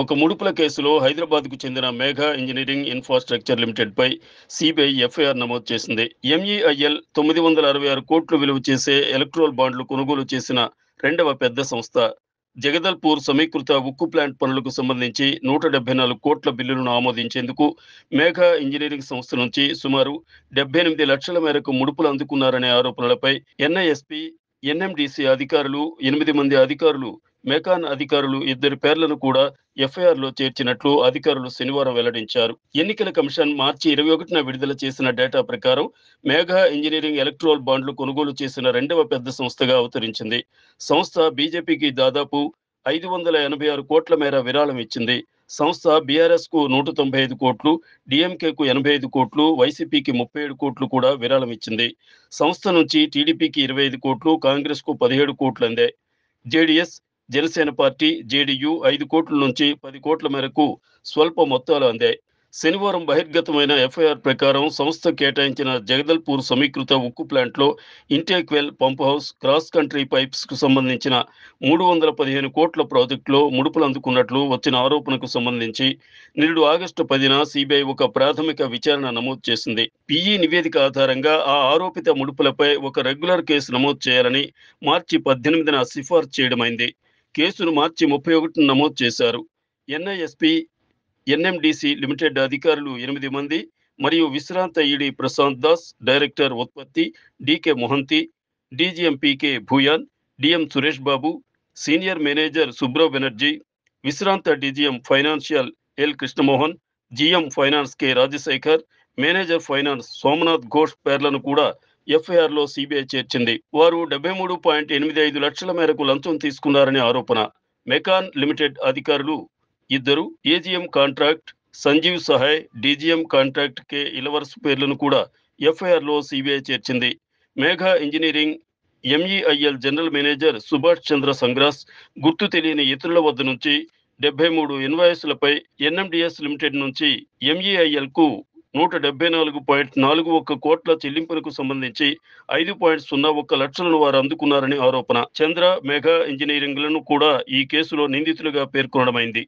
ఒక ముడుపుల కేసులో హైదరాబాద్కు చెందిన మేఘా ఇంజనీరింగ్ ఇన్ఫ్రాస్ట్రక్చర్ లిమిటెడ్పై సిబిఐ ఎఫ్ఐఆర్ నమోదు చేసింది. ఎంఈఐఎల్ 966 కోట్లు విలువ చేసే ఎలక్ట్రోల్ బాండ్లు కొనుగోలు చేసిన రెండవ పెద్ద సంస్థ. జగదల్పూర్ సమీకృత ఉక్కు ప్లాంట్ పనులకు సంబంధించి 174 కోట్ల బిల్లులను ఆమోదించేందుకు మేఘా ఇంజనీరింగ్ సంస్థ నుంచి సుమారు 78 లక్షల మేరకు ముడుపులు అందుకున్నారనే ఆరోపణలపై ఎన్ఐఎస్పి, ఎన్ఎండిసి అధికారులు, 8 మంది అధికారులు, మెకాన్ అధికారులు 2 పేర్లను కూడా ఎఫ్ఐఆర్లో చేర్చినట్లు అధికారులు శనివారం వెల్లడించారు. ఎన్నికల కమిషన్ మార్చి 21న విడుదల చేసిన డేటా ప్రకారం మేఘా ఇంజనీరింగ్ ఎలక్ట్రోల్ బాండ్లు కొనుగోలు చేసిన రెండవ పెద్ద సంస్థగా అవతరించింది. సంస్థ బీజేపీకి దాదాపు 586 కోట్ల మేర విరాళం ఇచ్చింది. సంస్థ బీఆర్ఎస్ కు 195 కోట్లు, డీఎంకేకు 85 కోట్లు, వైసీపీకి 37 కోట్లు కూడా విరాళం ఇచ్చింది. సంస్థ నుంచి టీడీపీకి 25 కోట్లు, కాంగ్రెస్ కు 17 కోట్లు అందాయి. జేడీఎస్, జనసేన పార్టీ, జేడీయూ 5 కోట్ల నుంచి 10 కోట్ల మేరకు స్వల్ప మొత్తాలు అందాయి. శనివారం బహిర్గతమైన ఎఫ్ఐఆర్ ప్రకారం సంస్థ కేటాయించిన జగదల్పూర్ సమీకృత ఉక్కు ప్లాంట్లో intake well, pump house, cross country pipes కు సంబంధించిన 315 కోట్ల ప్రాజెక్టులో ముడుపులు అందుకున్నట్లు వచ్చిన ఆరోపణకు సంబంధించి నిరుడు ఆగస్టు 10న సిబిఐ ఒక ప్రాథమిక విచారణ నమోదు చేసింది. పిఈ నివేదిక ఆధారంగా ఆ ఆరోపిత ముడుపులపై ఒక రెగ్యులర్ కేసు నమోదు చేయాలని మార్చి 18న సిఫార్సు చేయడమైంది. కేసును మార్చి 31న నమోదు చేశారు. ఎన్ఐఎస్పి, ఎన్ఎండిసి లిమిటెడ్ అధికారులు 8 మంది మరియు విశ్రాంత ఈడీ ప్రశాంత్ దాస్, డైరెక్టర్ ఉత్పత్తి డికే మొహంతి, డీజీఎం పీకే Bhuyan, DM Suresh Babu, senior manager సుబ్రవ్ Banerjee, విశ్రాంత DGM financial L Krishnamohan, GM finance K Rajasekhar, manager finance Somnath Ghosh పేర్లను కూడా ఎఫ్ఐఆర్లో సిబిఐ చేర్చింది. వారు 73.85 లక్షల మేరకు లంచం తీసుకున్నారనే ఆరోపణ. మెకాన్ లిమిటెడ్ అధికారులు 2, AGM contract Sanjeev Sahay, DGM contract K ఇలవర్స్ పేర్లను కూడా ఎఫ్ఐఆర్లో సిబిఐ చేర్చింది. Megha engineering MEIL general manager Subhash Chandra సంగ్రాస్ గుర్తు తెలియని ఇతరుల వద్ద నుంచి 73 ఇన్వాయిస్లపై ఎన్ఎండిఎస్ లిమిటెడ్ నుంచి ఎంఈఐఎల్ కు 174.41 కోట్ల చెల్లింపులకు సంబంధించి 5.01 లక్షలను వారు అందుకున్నారని ఆరోపణ. చంద్ర, మేఘా ఇంజనీరింగ్లను కూడా ఈ కేసులో నిందితులుగా పేర్కొనడమైంది.